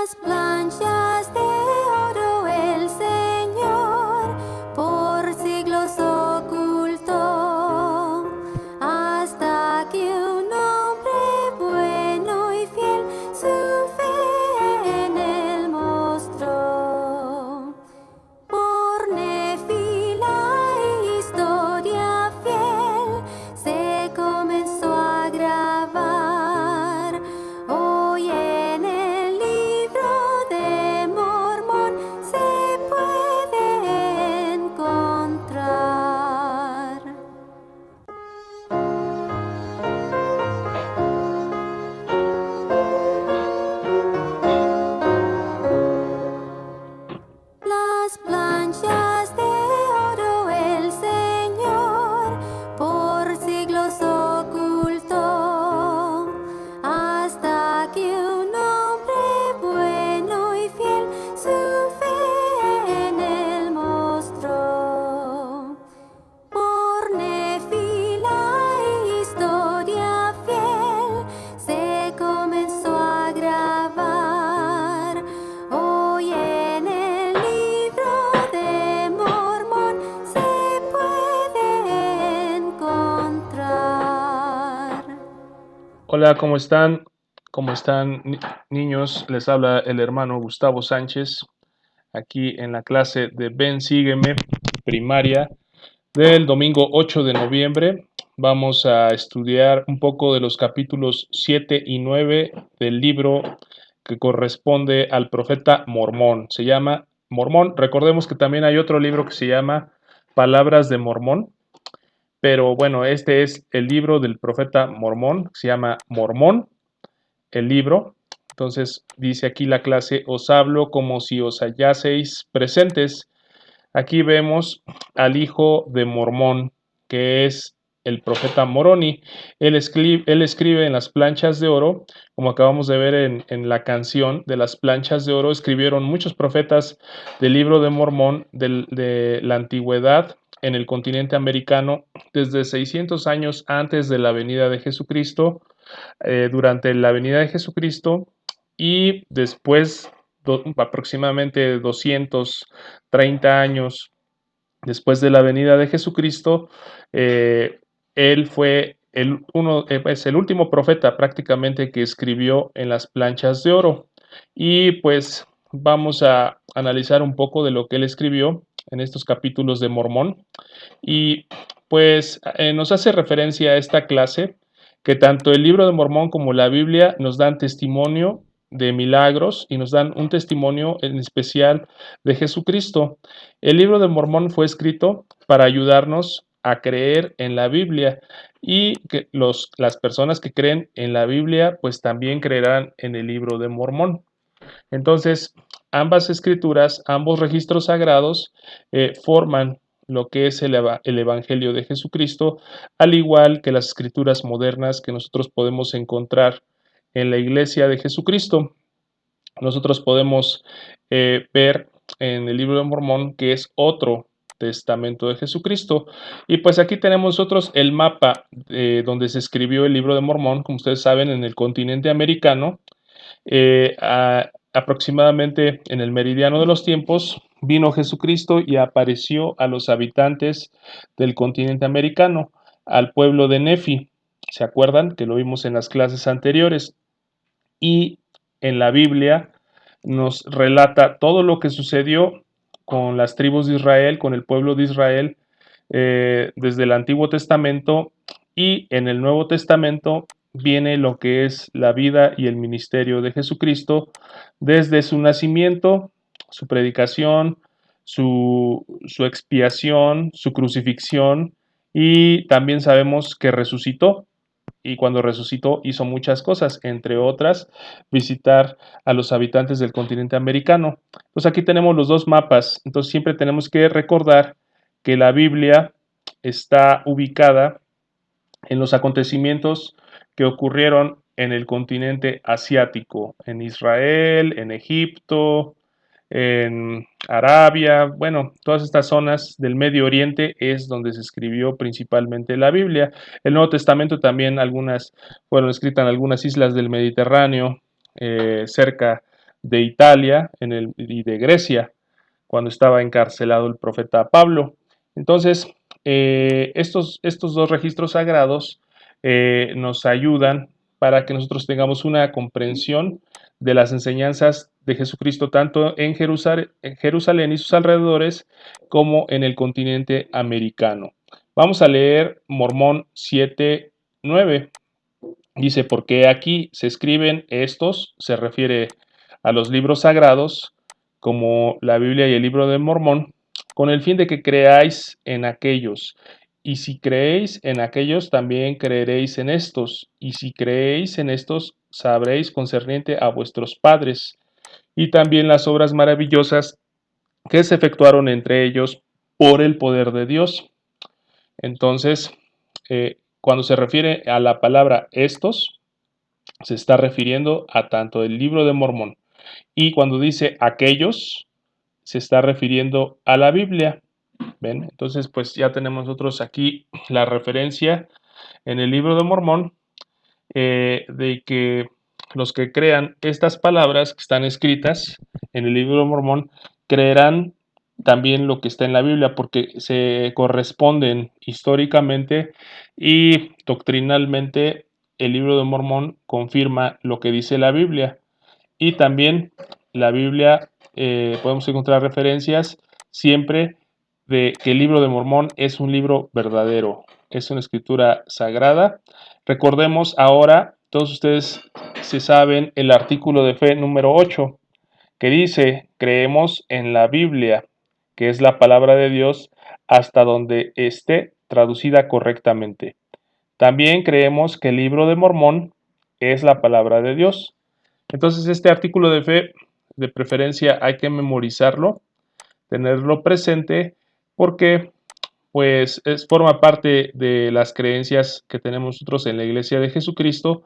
Las planchas de oro el Señor por siglos ocultó, hasta que un hombre bueno y fiel su fe en él mostró. Por Nefi la historia fiel se comenzó a grabar. Hoy en el libro de Mormón se puede encontrar. Las planchas de oro el Señor por siglos ocultó, hasta que un hombre bueno y fiel su fe en él mostró. Por Nefi la historia fiel se comenzó a grabar. Hoy en el libro de Mormón se puede encontrar. Hola, ¿cómo están? ¿Cómo están, niños? Les habla el hermano Gustavo Sánchez, aquí en la clase de Ven, Sígueme, primaria, del domingo 8 de noviembre. Vamos a estudiar un poco de los capítulos 7 y 9 del libro que corresponde al profeta Mormón. Se llama Mormón. Recordemos que también hay otro libro que se llama Palabras de Mormón. Pero bueno, este es el libro del profeta Mormón, se llama Mormón, el libro. Entonces dice aquí la clase, os hablo como si os hallaseis presentes. Aquí vemos al hijo de Mormón, que es el profeta Moroni. Él escribe en las planchas de oro, como acabamos de ver en la canción de las planchas de oro, escribieron muchos profetas del libro de Mormón de la antigüedad en el continente americano desde 600 años antes de la venida de Jesucristo, durante la venida de Jesucristo y después aproximadamente 230 años después de la venida de Jesucristo. Él fue el último profeta prácticamente que escribió en las planchas de oro. Y pues vamos a analizar un poco de lo que él escribió en estos capítulos de Mormón. Y pues nos hace referencia a esta clase que tanto el libro de Mormón como la Biblia nos dan testimonio de milagros y nos dan un testimonio en especial de Jesucristo. El libro de Mormón fue escrito para ayudarnos a creer en la Biblia y que las personas que creen en la Biblia pues también creerán en el libro de Mormón. Entonces, ambas escrituras, ambos registros sagrados forman lo que es el Evangelio de Jesucristo, al igual que las escrituras modernas que nosotros podemos encontrar en la Iglesia de Jesucristo. Nosotros podemos ver en el libro de Mormón que es otro testamento de Jesucristo. Y pues aquí tenemos nosotros el mapa donde se escribió el libro de Mormón, como ustedes saben, en el continente americano. Aproximadamente en el meridiano de los tiempos, vino Jesucristo y apareció a los habitantes del continente americano, al pueblo de Nefi. ¿Se acuerdan? Que lo vimos en las clases anteriores. Y en la Biblia nos relata todo lo que sucedió con las tribus de Israel, con el pueblo de Israel, desde el Antiguo Testamento, y en el Nuevo Testamento viene lo que es la vida y el ministerio de Jesucristo desde su nacimiento, su predicación, su expiación, su crucifixión, y también sabemos que resucitó. Y cuando resucitó hizo muchas cosas, entre otras visitar a los habitantes del continente americano. Pues aquí tenemos los dos mapas, entonces siempre tenemos que recordar que la Biblia está ubicada en los acontecimientos que ocurrieron en el continente asiático, en Israel, en Egipto, en Arabia, bueno, todas estas zonas del Medio Oriente es donde se escribió principalmente la Biblia. El Nuevo Testamento también algunas fueron escritas en algunas islas del Mediterráneo, cerca de Italia y de Grecia, cuando estaba encarcelado el profeta Pablo. Entonces, estos dos registros sagrados nos ayudan para que nosotros tengamos una comprensión de las enseñanzas de Jesucristo, tanto en Jerusalén y sus alrededores, como en el continente americano. Vamos a leer Mormón 7:9. Dice, porque aquí se escriben estos, se refiere a los libros sagrados, como la Biblia y el libro de Mormón, con el fin de que creáis en aquellos. Y si creéis en aquellos, también creeréis en estos. Y si creéis en estos, sabréis concerniente a vuestros padres. Y también las obras maravillosas que se efectuaron entre ellos por el poder de Dios. Entonces, cuando se refiere a la palabra estos, se está refiriendo a tanto el libro de Mormón, y cuando dice aquellos, se está refiriendo a la Biblia. ¿Ven? Entonces, pues ya tenemos nosotros aquí la referencia en el libro de Mormón, de que los que crean estas palabras que están escritas en el libro de Mormón creerán también lo que está en la Biblia, porque se corresponden históricamente y doctrinalmente. El libro de Mormón confirma lo que dice la Biblia, y también la Biblia, podemos encontrar referencias siempre de que el libro de Mormón es un libro verdadero, es una escritura sagrada. Recordemos ahora, todos ustedes se saben el artículo de fe número 8, que dice, creemos en la Biblia, que es la palabra de Dios, hasta donde esté traducida correctamente. También creemos que el libro de Mormón es la palabra de Dios. Entonces, este artículo de fe, de preferencia, hay que memorizarlo, tenerlo presente, porque pues forma parte de las creencias que tenemos nosotros en la Iglesia de Jesucristo,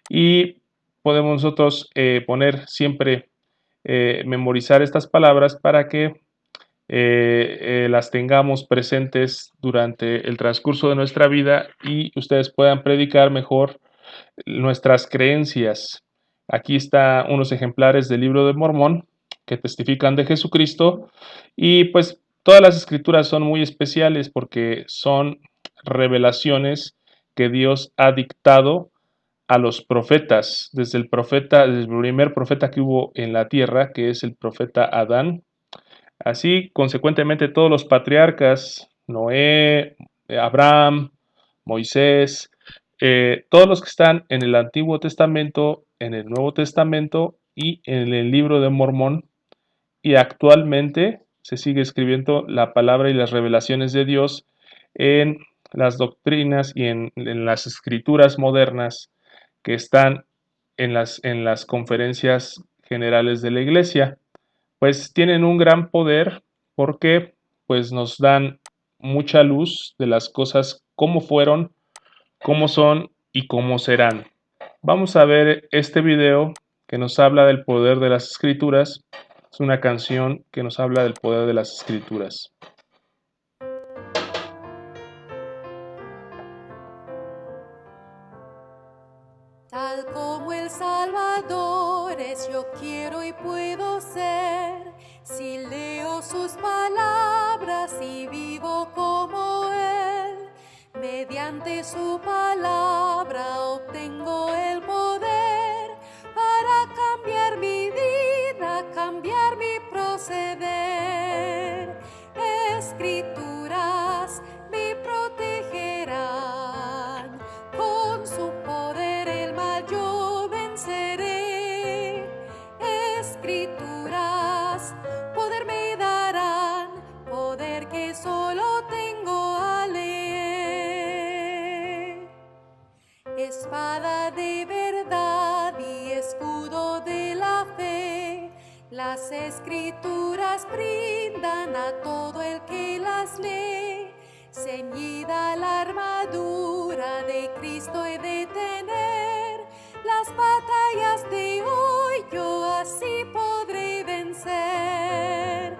y podemos nosotros poner siempre, memorizar estas palabras para que las tengamos presentes durante el transcurso de nuestra vida y ustedes puedan predicar mejor nuestras creencias. Aquí están unos ejemplares del libro de Mormón que testifican de Jesucristo, y pues todas las escrituras son muy especiales porque son revelaciones que Dios ha dictado a los profetas, desde el primer profeta que hubo en la tierra, que es el profeta Adán. Así, consecuentemente, todos los patriarcas, Noé, Abraham, Moisés, todos los que están en el Antiguo Testamento, en el Nuevo Testamento y en el libro de Mormón, y actualmente se sigue escribiendo la palabra y las revelaciones de Dios en las doctrinas y en las escrituras modernas que están en las conferencias generales de la Iglesia. Pues tienen un gran poder porque pues nos dan mucha luz de las cosas como fueron, cómo son y cómo serán. Vamos a ver este video que nos habla del poder de las escrituras. Es una canción que nos habla del poder de las escrituras. Tal como el Salvador es, yo quiero y puedo ser, si leo sus palabras y vivo como Él. Mediante su palabra obtengo el poder para cambiar mi vida, cambiar mi proceder. Escrituras me protegerán, con su poder el mal yo venceré. Escrituras poder me darán, poder que solo tengo al leer. Espada de verdad y escudo de la fe, las escrituras brindan a todo el que las lee. Ceñida la armadura de Cristo he de tener, las batallas de hoy yo así podré vencer.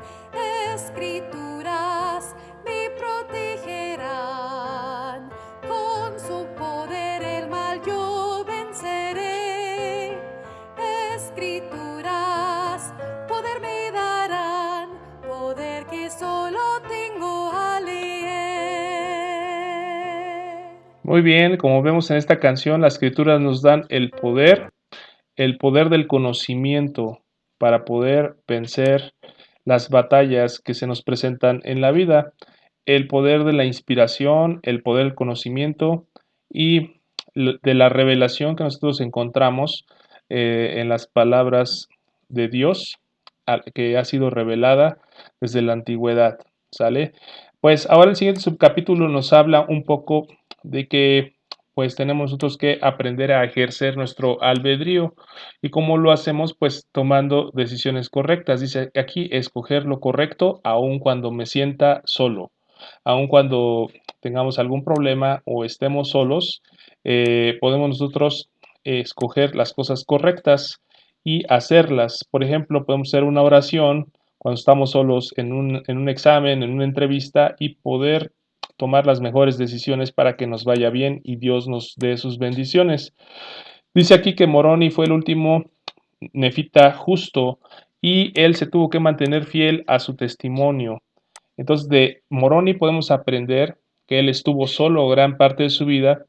Escrituras me protegerán, con su poder el mal yo venceré. Escrituras Muy bien, como vemos en esta canción, las escrituras nos dan el poder del conocimiento para poder vencer las batallas que se nos presentan en la vida, el poder de la inspiración, el poder del conocimiento y de la revelación que nosotros encontramos en las palabras de Dios, que ha sido revelada desde la antigüedad, ¿sale? Pues ahora el siguiente subcapítulo nos habla un poco de que pues tenemos nosotros que aprender a ejercer nuestro albedrío. ¿Y cómo lo hacemos? Pues tomando decisiones correctas. Dice aquí, escoger lo correcto aun cuando me sienta solo, aun cuando tengamos algún problema o estemos solos, podemos nosotros escoger las cosas correctas y hacerlas. Por ejemplo, podemos hacer una oración cuando estamos solos en un examen, en una entrevista y poder tomar las mejores decisiones para que nos vaya bien y Dios nos dé sus bendiciones. Dice aquí que Moroni fue el último nefita justo y él se tuvo que mantener fiel a su testimonio. Entonces de Moroni podemos aprender que él estuvo solo gran parte de su vida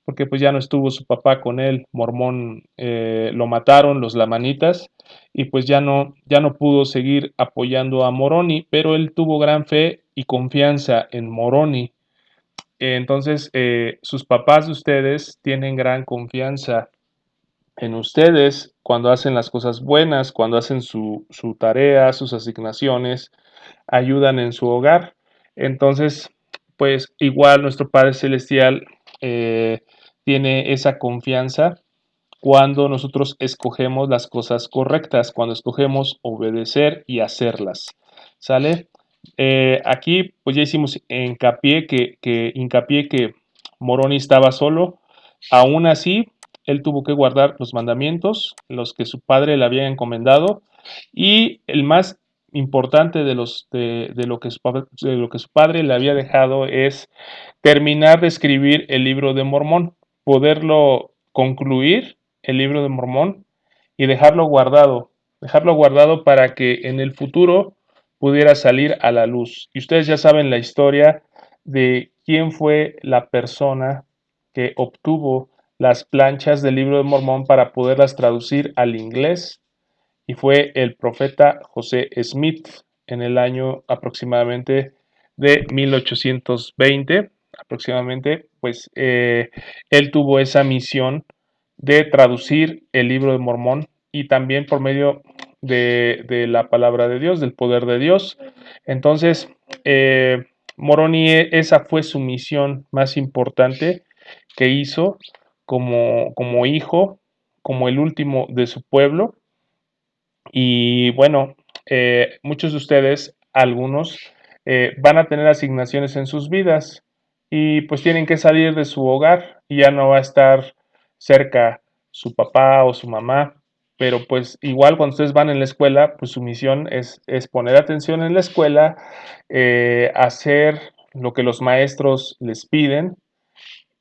porque pues ya no estuvo su papá con él, Mormón lo mataron los lamanitas y pues ya no pudo seguir apoyando a Moroni, pero él tuvo gran fe y confianza en Moroni. Entonces sus papás de ustedes tienen gran confianza en ustedes cuando hacen las cosas buenas, cuando hacen su tarea, sus asignaciones, ayudan en su hogar. Entonces, pues igual nuestro Padre Celestial tiene esa confianza cuando nosotros escogemos las cosas correctas, cuando escogemos obedecer y hacerlas. ¿Sale? Aquí pues ya hicimos hincapié que Moroni estaba solo. Aún así, él tuvo que guardar los mandamientos, los que su padre le había encomendado, y el más importante de lo que su padre le había dejado es terminar de escribir el libro de Mormón, poderlo concluir el libro de Mormón y dejarlo guardado para que en el futuro pudiera salir a la luz. Y ustedes ya saben la historia de quién fue la persona que obtuvo las planchas del libro de Mormón para poderlas traducir al inglés y fue el profeta José Smith en el año aproximadamente de 1820, aproximadamente, pues él tuvo esa misión de traducir el libro de Mormón y también por medio de la palabra de Dios, del poder de Dios. Entonces, Moroni, esa fue su misión más importante que hizo como hijo, como el último de su pueblo. Y bueno, muchos de ustedes, algunos, van a tener asignaciones en sus vidas y pues tienen que salir de su hogar y ya no va a estar cerca su papá o su mamá. Pero pues igual cuando ustedes van en la escuela, pues su misión es poner atención en la escuela, hacer lo que los maestros les piden.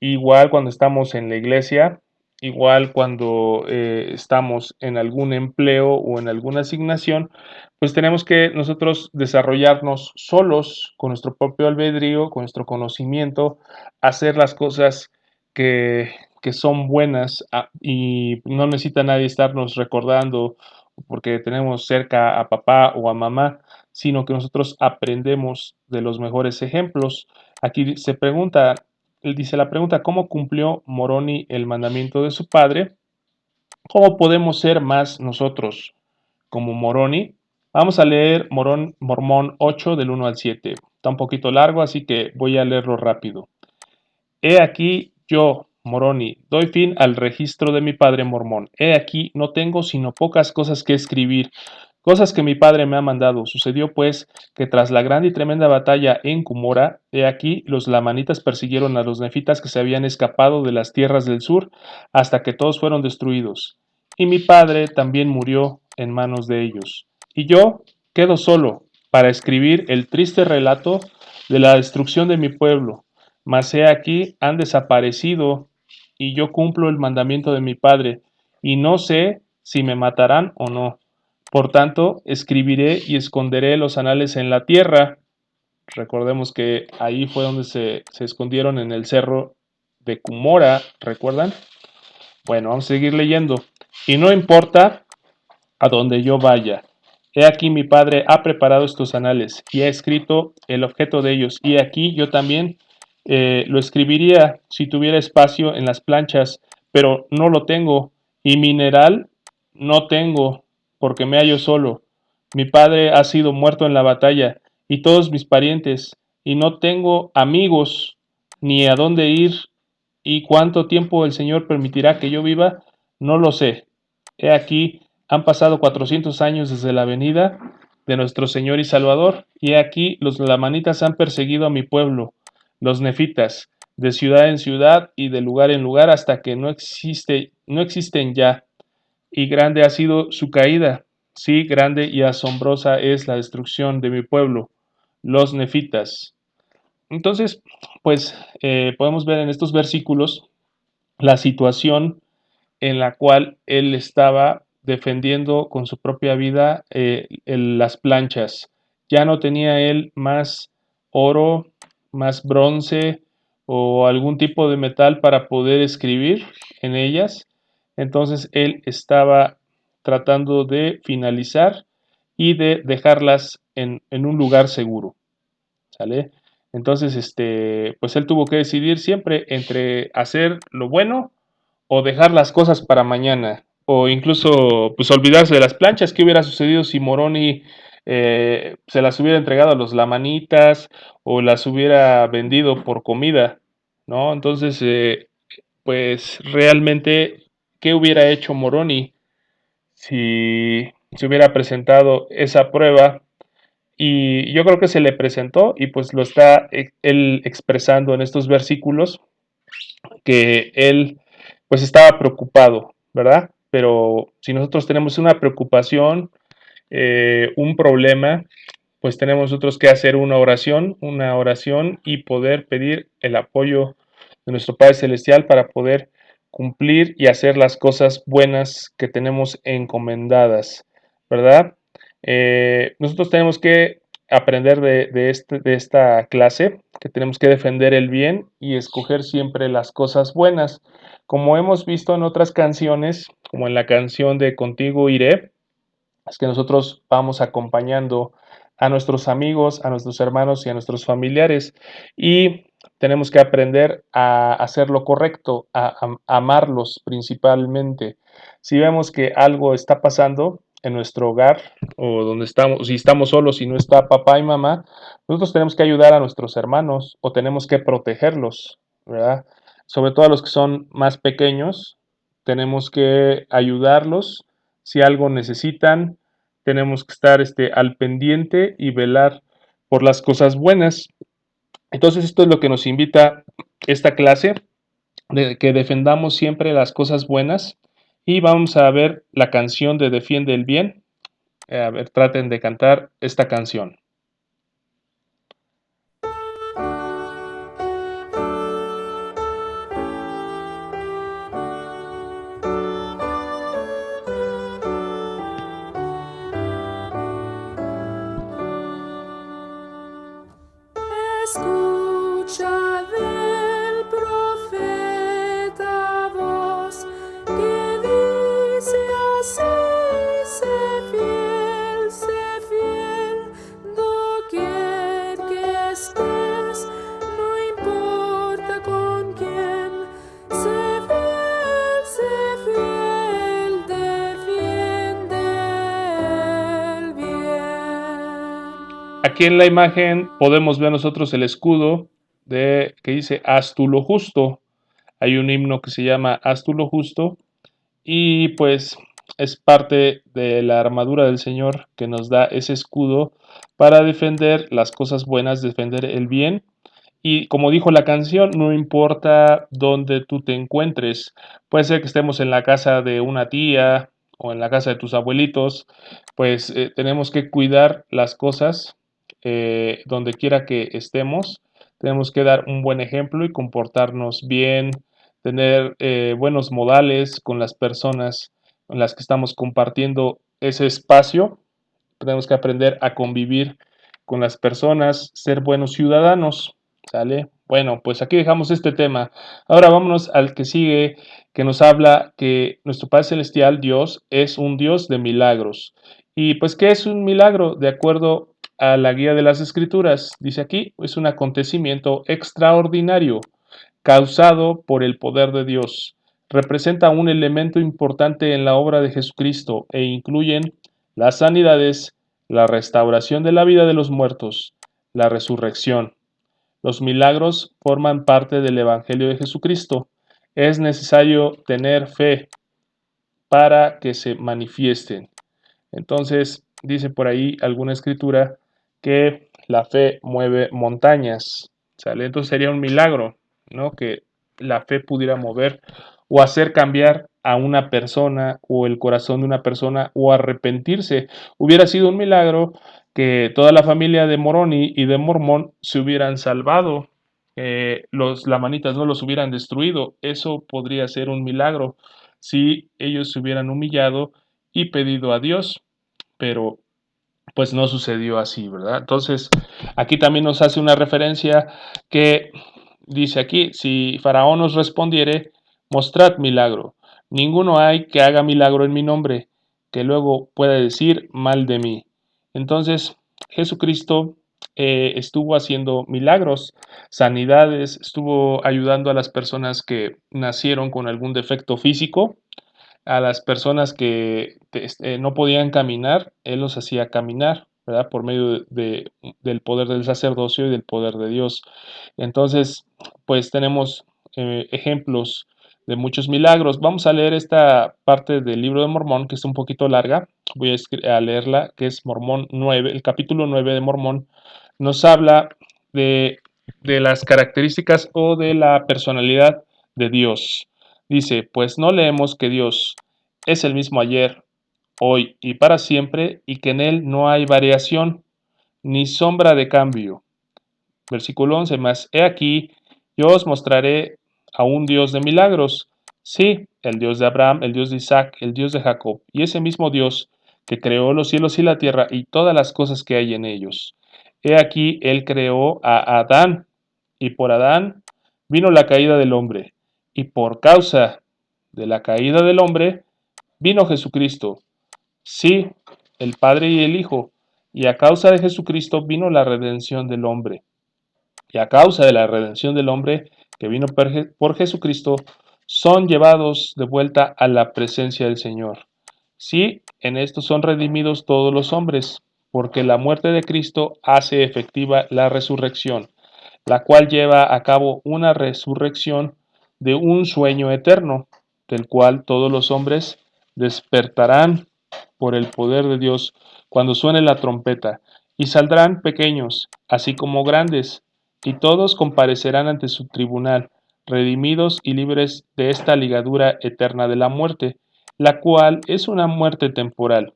Igual cuando estamos en la iglesia, igual cuando estamos en algún empleo o en alguna asignación, pues tenemos que nosotros desarrollarnos solos con nuestro propio albedrío, con nuestro conocimiento, hacer las cosas que, que son buenas y no necesita nadie estarnos recordando porque tenemos cerca a papá o a mamá, sino que nosotros aprendemos de los mejores ejemplos. Aquí se pregunta, él dice la pregunta, ¿cómo cumplió Moroni el mandamiento de su padre? ¿Cómo podemos ser más nosotros como Moroni? Vamos a leer Mormón 8 del 1 al 7. Está un poquito largo, así que voy a leerlo rápido. He aquí yo, Moroni, doy fin al registro de mi padre Mormón. He aquí no tengo sino pocas cosas que escribir, cosas que mi padre me ha mandado. Sucedió pues que tras la grande y tremenda batalla en Cumora, he aquí los lamanitas persiguieron a los nefitas que se habían escapado de las tierras del sur hasta que todos fueron destruidos. Y mi padre también murió en manos de ellos. Y yo quedo solo para escribir el triste relato de la destrucción de mi pueblo. Mas he aquí han desaparecido y yo cumplo el mandamiento de mi padre y no sé si me matarán o no. Por tanto, escribiré y esconderé los anales en la tierra. Recordemos que ahí fue donde se escondieron en el cerro de Cumora, ¿recuerdan? Bueno, vamos a seguir leyendo. Y no importa a donde yo vaya. He aquí mi Padre ha preparado estos anales y ha escrito el objeto de ellos. Y aquí yo también lo escribiría si tuviera espacio en las planchas, pero no lo tengo. Y mineral no tengo, porque me hallo solo. Mi padre ha sido muerto en la batalla, y todos mis parientes, y no tengo amigos ni a dónde ir, y cuánto tiempo el Señor permitirá que yo viva, no lo sé. He aquí, han pasado 400 años desde la venida de nuestro Señor y Salvador, y he aquí los lamanitas han perseguido a mi pueblo, los nefitas, de ciudad en ciudad y de lugar en lugar, hasta que no existen ya, y grande ha sido su caída. Sí, grande y asombrosa es la destrucción de mi pueblo, los nefitas. Entonces, pues podemos ver en estos versículos la situación en la cual él estaba defendiendo con su propia vida las planchas. Ya no tenía él más oro, más bronce o algún tipo de metal para poder escribir en ellas. Entonces él estaba tratando de finalizar y de dejarlas en un lugar seguro. ¿Sale? Entonces, pues él tuvo que decidir siempre entre hacer lo bueno o dejar las cosas para mañana, o incluso pues olvidarse de las planchas. ¿Qué hubiera sucedido si Moroni se las hubiera entregado a los lamanitas o las hubiera vendido por comida? ¿No? Entonces, pues realmente, ¿qué hubiera hecho Moroni si se hubiera presentado esa prueba? Y yo creo que se le presentó y pues lo está él expresando en estos versículos que él pues estaba preocupado, ¿verdad? Pero si nosotros tenemos una preocupación, un problema, pues tenemos nosotros que hacer una oración y poder pedir el apoyo de nuestro Padre Celestial para poder cumplir y hacer las cosas buenas que tenemos encomendadas, ¿verdad? Nosotros tenemos que aprender de esta clase, que tenemos que defender el bien y escoger siempre las cosas buenas. Como hemos visto en otras canciones, como en la canción de Contigo Iré, es que nosotros vamos acompañando a nuestros amigos, a nuestros hermanos y a nuestros familiares y tenemos que aprender a hacer lo correcto, a amarlos principalmente. Si vemos que algo está pasando en nuestro hogar o donde estamos, si estamos solos y no está papá y mamá, nosotros tenemos que ayudar a nuestros hermanos o tenemos que protegerlos, ¿verdad? Sobre todo a los que son más pequeños, tenemos que ayudarlos si algo necesitan, tenemos que estar al pendiente y velar por las cosas buenas. Entonces esto es lo que nos invita esta clase, de que defendamos siempre las cosas buenas y vamos a ver la canción de Defiende el Bien. A ver, traten de cantar esta canción. Escucha del profeta voz que dice así: sé fiel, doquier que estés, no importa con quién, sé fiel, defiende el bien. Aquí en la imagen podemos ver nosotros el escudo que dice haz tú lo justo. Hay un himno que se llama haz tú lo justo y pues es parte de la armadura del Señor que nos da ese escudo para defender las cosas buenas, defender el bien. Y como dijo la canción, no importa dónde tú te encuentres, puede ser que estemos en la casa de una tía o en la casa de tus abuelitos, pues tenemos que cuidar las cosas donde quiera que estemos, tenemos que dar un buen ejemplo y comportarnos bien, tener buenos modales con las personas con las que estamos compartiendo ese espacio, tenemos que aprender a convivir con las personas, ser buenos ciudadanos, ¿sale? Bueno, pues aquí dejamos este tema. Ahora vámonos al que sigue, que nos habla que nuestro Padre Celestial, Dios, es un Dios de milagros. Y pues, ¿qué es un milagro? De acuerdo a la guía de las Escrituras, dice aquí, es un acontecimiento extraordinario causado por el poder de Dios. Representa un elemento importante en la obra de Jesucristo e incluyen las sanidades, la restauración de la vida de los muertos, la resurrección. Los milagros forman parte del Evangelio de Jesucristo. Es necesario tener fe para que se manifiesten. Entonces, dice por ahí alguna escritura que la fe mueve montañas. ¿Sale? Entonces sería un milagro, ¿no? Que la fe pudiera mover o hacer cambiar a una persona o el corazón de una persona o arrepentirse. Hubiera sido un milagro que toda la familia de Moroni y de Mormón se hubieran salvado, los lamanitas no los hubieran destruido. Eso podría ser un milagro si ellos se hubieran humillado y pedido a Dios, pero pues no sucedió así, ¿verdad? Entonces, aquí también nos hace una referencia que dice aquí, si Faraón os respondiere, mostrad milagro. Ninguno hay que haga milagro en mi nombre, que luego pueda decir mal de mí. Entonces, Jesucristo estuvo haciendo milagros, sanidades, estuvo ayudando a las personas que nacieron con algún defecto físico, a las personas que no podían caminar, Él los hacía caminar, ¿verdad? Por medio del poder del sacerdocio y del poder de Dios. Entonces, pues tenemos ejemplos de muchos milagros. Vamos a leer esta parte del libro de Mormón, que es un poquito larga. Voy a leerla, que es Mormón 9, el capítulo 9 de Mormón. Nos habla de, de las características o de la personalidad de Dios. Dice, pues no leemos que Dios es el mismo ayer, hoy y para siempre, y que en Él no hay variación ni sombra de cambio. Versículo 11 más, he aquí, yo os mostraré a un Dios de milagros. Sí, el Dios de Abraham, el Dios de Isaac, el Dios de Jacob, y ese mismo Dios que creó los cielos y la tierra y todas las cosas que hay en ellos. He aquí, Él creó a Adán, y por Adán vino la caída del hombre, y por causa de la caída del hombre vino Jesucristo. Sí, el Padre y el Hijo, y a causa de Jesucristo vino la redención del hombre. Y a causa de la redención del hombre que vino por Jesucristo, son llevados de vuelta a la presencia del Señor. Sí, en esto son redimidos todos los hombres, porque la muerte de Cristo hace efectiva la resurrección, la cual lleva a cabo una resurrección de un sueño eterno, del cual todos los hombres despertarán por el poder de Dios cuando suene la trompeta, y saldrán pequeños, así como grandes, y todos comparecerán ante su tribunal, redimidos y libres de esta ligadura eterna de la muerte, la cual es una muerte temporal.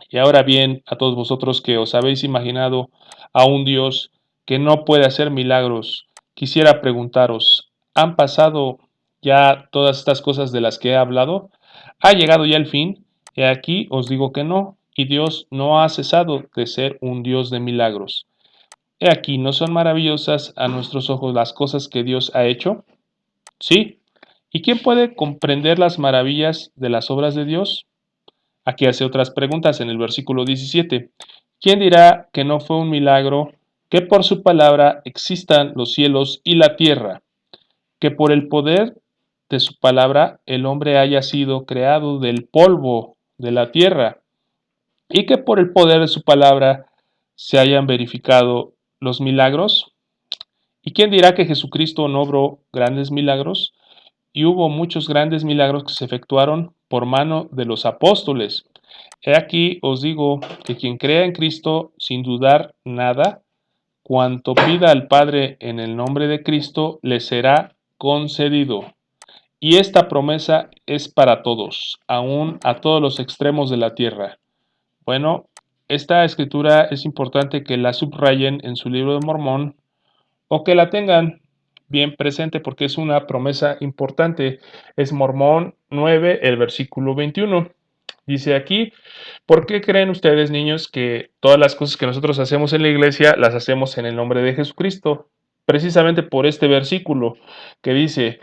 Y ahora bien, a todos vosotros que os habéis imaginado a un Dios que no puede hacer milagros, quisiera preguntaros, ¿han pasado ya todas estas cosas de las que he hablado? ¿Ha llegado ya el fin? Y aquí os digo que no, y Dios no ha cesado de ser un Dios de milagros. He aquí, ¿no son maravillosas a nuestros ojos las cosas que Dios ha hecho? Sí. ¿Y quién puede comprender las maravillas de las obras de Dios? Aquí hace otras preguntas en el versículo 17. ¿Quién dirá que no fue un milagro que por su palabra existan los cielos y la tierra? Que por el poder de su palabra el hombre haya sido creado del polvo de la tierra y que por el poder de su palabra se hayan verificado los milagros. ¿Y quién dirá que Jesucristo no obró grandes milagros? Y hubo muchos grandes milagros que se efectuaron por mano de los apóstoles. He aquí os digo que quien crea en Cristo sin dudar nada, cuanto pida al Padre en el nombre de Cristo, le será concedido. Y esta promesa es para todos, aún a todos los extremos de la tierra. Bueno, esta escritura es importante que la subrayen en su libro de Mormón o que la tengan bien presente porque es una promesa importante. Es Mormón 9, el versículo 21. Dice aquí, ¿por qué creen ustedes, niños, que todas las cosas que nosotros hacemos en la iglesia las hacemos en el nombre de Jesucristo? precisamente por este versículo que dice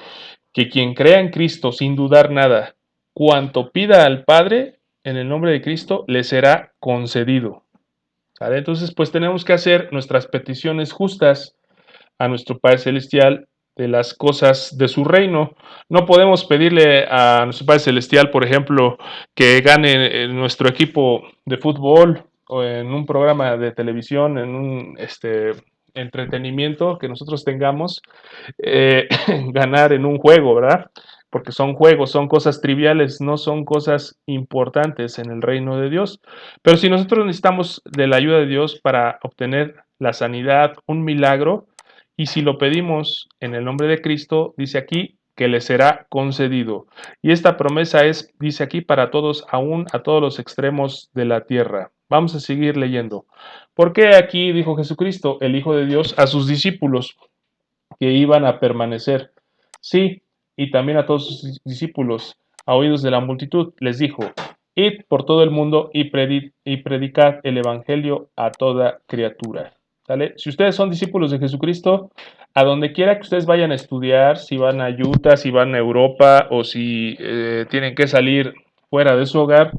que quien crea en Cristo sin dudar nada, cuanto pida al Padre en el nombre de Cristo, le será concedido. ¿Sale? Entonces, pues tenemos que hacer nuestras peticiones justas a nuestro Padre Celestial de las cosas de su reino. No podemos pedirle a nuestro Padre Celestial, por ejemplo, que gane nuestro equipo de fútbol o en un programa de televisión, en un entretenimiento que nosotros tengamos, ganar en un juego, ¿verdad? Porque son juegos, son cosas triviales, no son cosas importantes en el reino de Dios. Pero si nosotros necesitamos de la ayuda de Dios para obtener la sanidad, un milagro, y si lo pedimos en el nombre de Cristo, dice aquí que le será concedido. Y esta promesa es, dice aquí, para todos, aún a todos los extremos de la tierra. Vamos a seguir leyendo. ¿Por qué aquí dijo Jesucristo, el Hijo de Dios, a sus discípulos que iban a permanecer? Sí, y también a todos sus discípulos, a oídos de la multitud, les dijo, id por todo el mundo y predicad el Evangelio a toda criatura. ¿Sale? Si ustedes son discípulos de Jesucristo, a donde quiera que ustedes vayan a estudiar, si van a Utah, si van a Europa o si tienen que salir fuera de su hogar,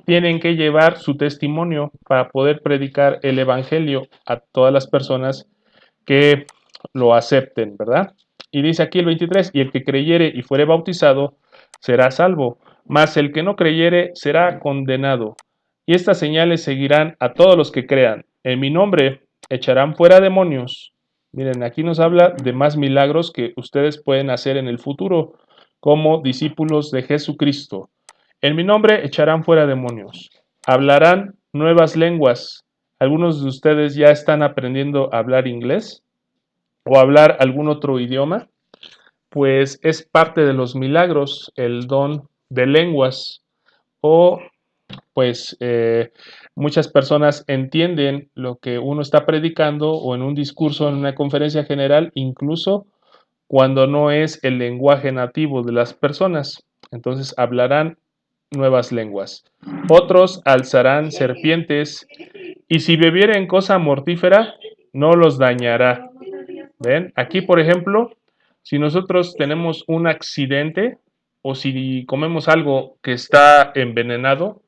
tienen que llevar su testimonio para poder predicar el Evangelio a todas las personas que lo acepten, ¿verdad? Y dice aquí el 23, y el que creyere y fuere bautizado será salvo, mas el que no creyere será condenado. Y estas señales seguirán a todos los que crean. En mi nombre echarán fuera demonios. Miren, aquí nos habla de más milagros que ustedes pueden hacer en el futuro como discípulos de Jesucristo. En mi nombre echarán fuera demonios. Hablarán nuevas lenguas. ¿Algunos de ustedes ya están aprendiendo a hablar inglés o hablar algún otro idioma? Pues es parte de los milagros, el don de lenguas. O pues muchas personas entienden lo que uno está predicando o en un discurso, en una conferencia general, incluso cuando no es el lenguaje nativo de las personas. Entonces hablarán nuevas lenguas. Otros alzarán serpientes y si bebieren cosa mortífera, no los dañará. ¿Ven? Aquí, por ejemplo, si nosotros tenemos un accidente o si comemos algo que está envenenado,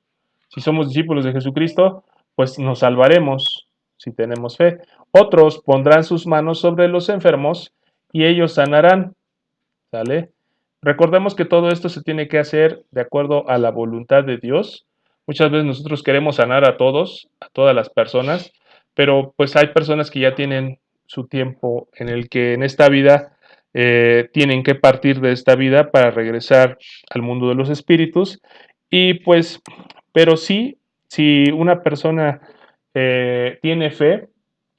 si somos discípulos de Jesucristo, pues nos salvaremos si tenemos fe. Otros pondrán sus manos sobre los enfermos y ellos sanarán. ¿Sale? Recordemos que todo esto se tiene que hacer de acuerdo a la voluntad de Dios. Muchas veces nosotros queremos sanar a todos, a todas las personas, pero pues hay personas que ya tienen su tiempo en el que en esta vida tienen que partir de esta vida para regresar al mundo de los espíritus. Y pues, pero sí, si una persona tiene fe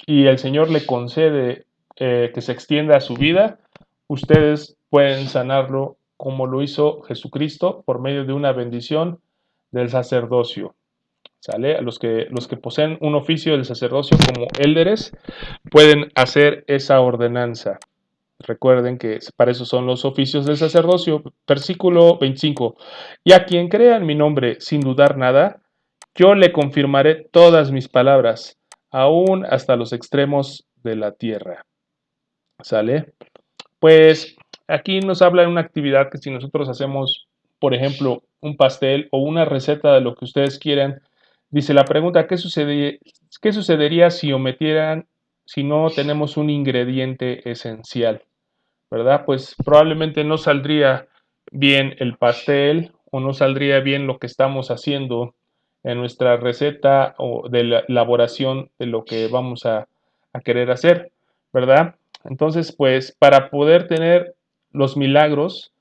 y el Señor le concede que se extienda su vida, ustedes pueden sanarlo como lo hizo Jesucristo por medio de una bendición del sacerdocio. ¿Sale? Los que poseen un oficio del sacerdocio como élderes pueden hacer esa ordenanza. Recuerden que para eso son los oficios del sacerdocio. Versículo 25. Y a quien crea en mi nombre sin dudar nada, yo le confirmaré todas mis palabras, aún hasta los extremos de la tierra. ¿Sale? Pues aquí nos habla de una actividad que si nosotros hacemos, por ejemplo, un pastel o una receta de lo que ustedes quieran, dice la pregunta, qué sucedería si omitieran, si no tenemos un ingrediente esencial? ¿Verdad? Pues probablemente no saldría bien el pastel o no saldría bien lo que estamos haciendo en nuestra receta o de la elaboración de lo que vamos a querer hacer, ¿verdad? Entonces, pues para poder tener los milagros,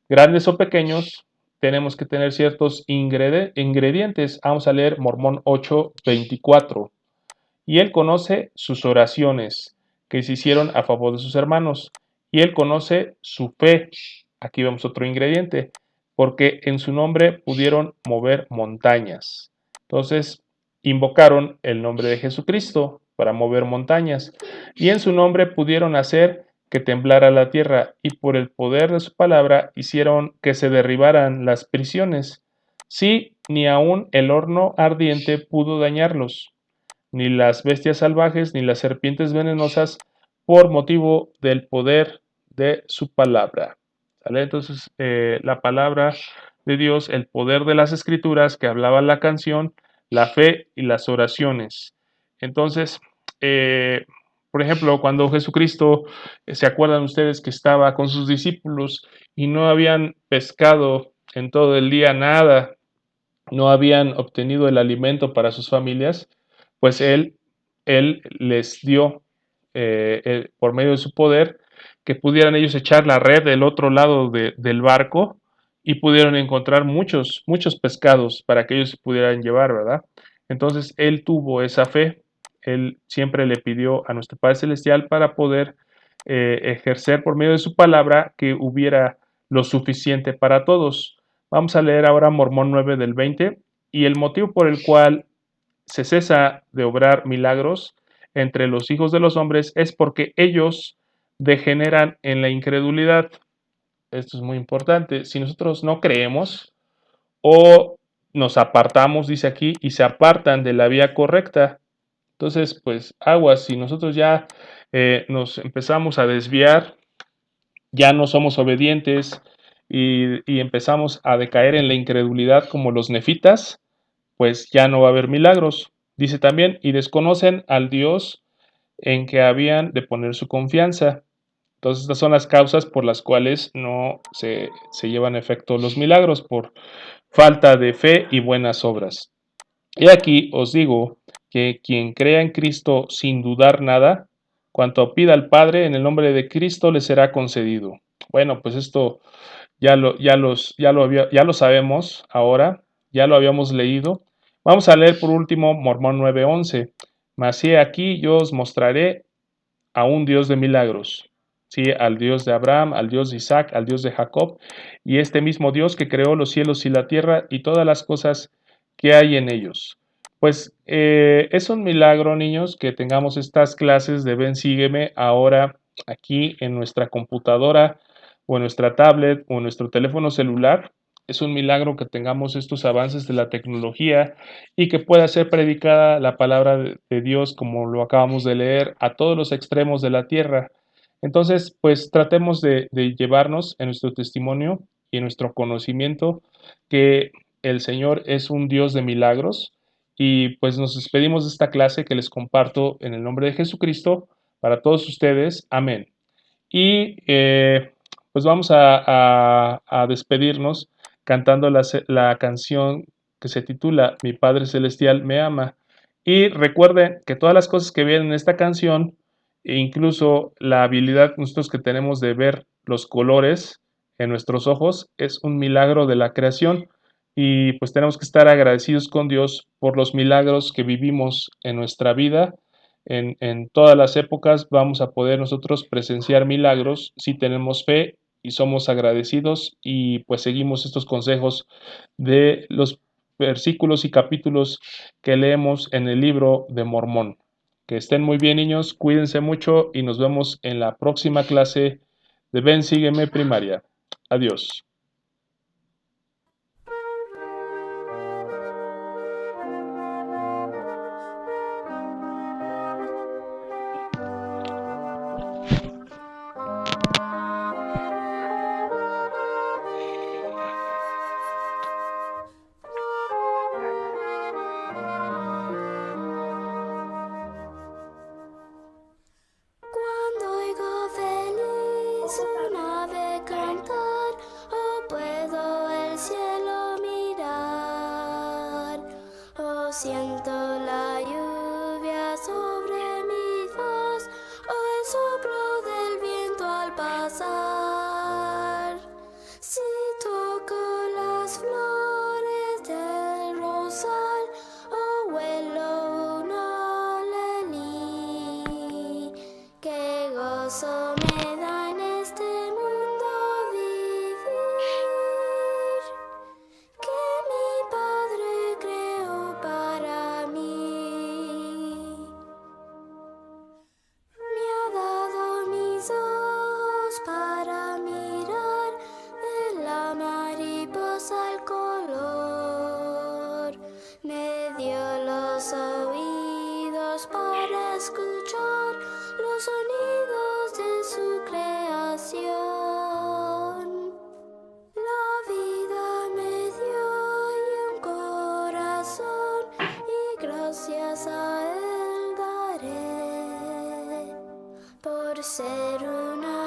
grandes o pequeños, tenemos que tener ciertos ingredientes. Vamos a leer Mormón 8:24. Y él conoce sus oraciones que se hicieron a favor de sus hermanos. Y él conoce su fe. Aquí vemos otro ingrediente. Porque en su nombre pudieron mover montañas. Entonces, invocaron el nombre de Jesucristo para mover montañas. Y en su nombre pudieron hacer que temblara la tierra. Y por el poder de su palabra hicieron que se derribaran las prisiones. Sí, ni aun el horno ardiente pudo dañarlos ni las bestias salvajes, ni las serpientes venenosas por motivo del poder de su palabra. ¿Sale? Entonces, la palabra de Dios, el poder de las escrituras que hablaba la canción, la fe y las oraciones. Entonces, por ejemplo, cuando Jesucristo, ¿se acuerdan ustedes que estaba con sus discípulos y no habían pescado en todo el día nada, no habían obtenido el alimento para sus familias? Pues él les dio, por medio de su poder, que pudieran ellos echar la red del otro lado del barco y pudieron encontrar muchos, muchos pescados para que ellos se pudieran llevar, ¿verdad? Entonces él tuvo esa fe, él siempre le pidió a nuestro Padre Celestial para poder ejercer por medio de su palabra que hubiera lo suficiente para todos. Vamos a leer ahora Mormón 9 del 20, y el motivo por el cual se cesa de obrar milagros entre los hijos de los hombres es porque ellos degeneran en la incredulidad. Esto es muy importante. Si nosotros no creemos o nos apartamos, dice aquí, y se apartan de la vía correcta, entonces, pues aguas, si nosotros ya nos empezamos a desviar, ya no somos obedientes y empezamos a decaer en la incredulidad como los nefitas, pues ya no va a haber milagros. Dice también, y desconocen al Dios en que habían de poner su confianza. Entonces, estas son las causas por las cuales no se llevan a efecto los milagros, por falta de fe y buenas obras. Y aquí os digo que quien crea en Cristo sin dudar nada, cuanto pida al Padre en el nombre de Cristo le será concedido. Bueno, pues esto ya lo sabemos ahora, ya lo habíamos leído. Vamos a leer por último Mormón 9:11. Mas he aquí yo os mostraré a un Dios de milagros, ¿sí? Al Dios de Abraham, al Dios de Isaac, al Dios de Jacob, y este mismo Dios que creó los cielos y la tierra y todas las cosas que hay en ellos. Pues es un milagro, niños, que tengamos estas clases de Ven, sígueme ahora aquí en nuestra computadora o en nuestra tablet o en nuestro teléfono celular. Es un milagro que tengamos estos avances de la tecnología y que pueda ser predicada la palabra de Dios, como lo acabamos de leer, a todos los extremos de la tierra. Entonces, pues tratemos de llevarnos en nuestro testimonio y en nuestro conocimiento que el Señor es un Dios de milagros, y pues nos despedimos de esta clase que les comparto en el nombre de Jesucristo para todos ustedes. Amén. Y pues vamos a despedirnos cantando la canción que se titula Mi Padre Celestial me ama. Y recuerden que todas las cosas que vienen en esta canción, e incluso la habilidad nosotros que tenemos de ver los colores en nuestros ojos, es un milagro de la creación. Y pues tenemos que estar agradecidos con Dios por los milagros que vivimos en nuestra vida. En todas las épocas vamos a poder nosotros presenciar milagros si tenemos fe y somos agradecidos y pues seguimos estos consejos de los versículos y capítulos que leemos en el libro de Mormón. Que estén muy bien, niños, cuídense mucho y nos vemos en la próxima clase de Ven, sígueme primaria. Adiós. Cuando oigo feliz un ave cantar, o puedo el cielo mirar, o siento la lluvia sobre mi faz, o el soplo del viento al pasar. Si toco las flores del rosal, o huelo una lelí, qué gozo me da en este mundo vivir, que mi Padre creó para mí. Me ha dado mis ojos para mirar de la mariposa el color. Me dio los oídos para escuchar los sonidos a él daré por ser una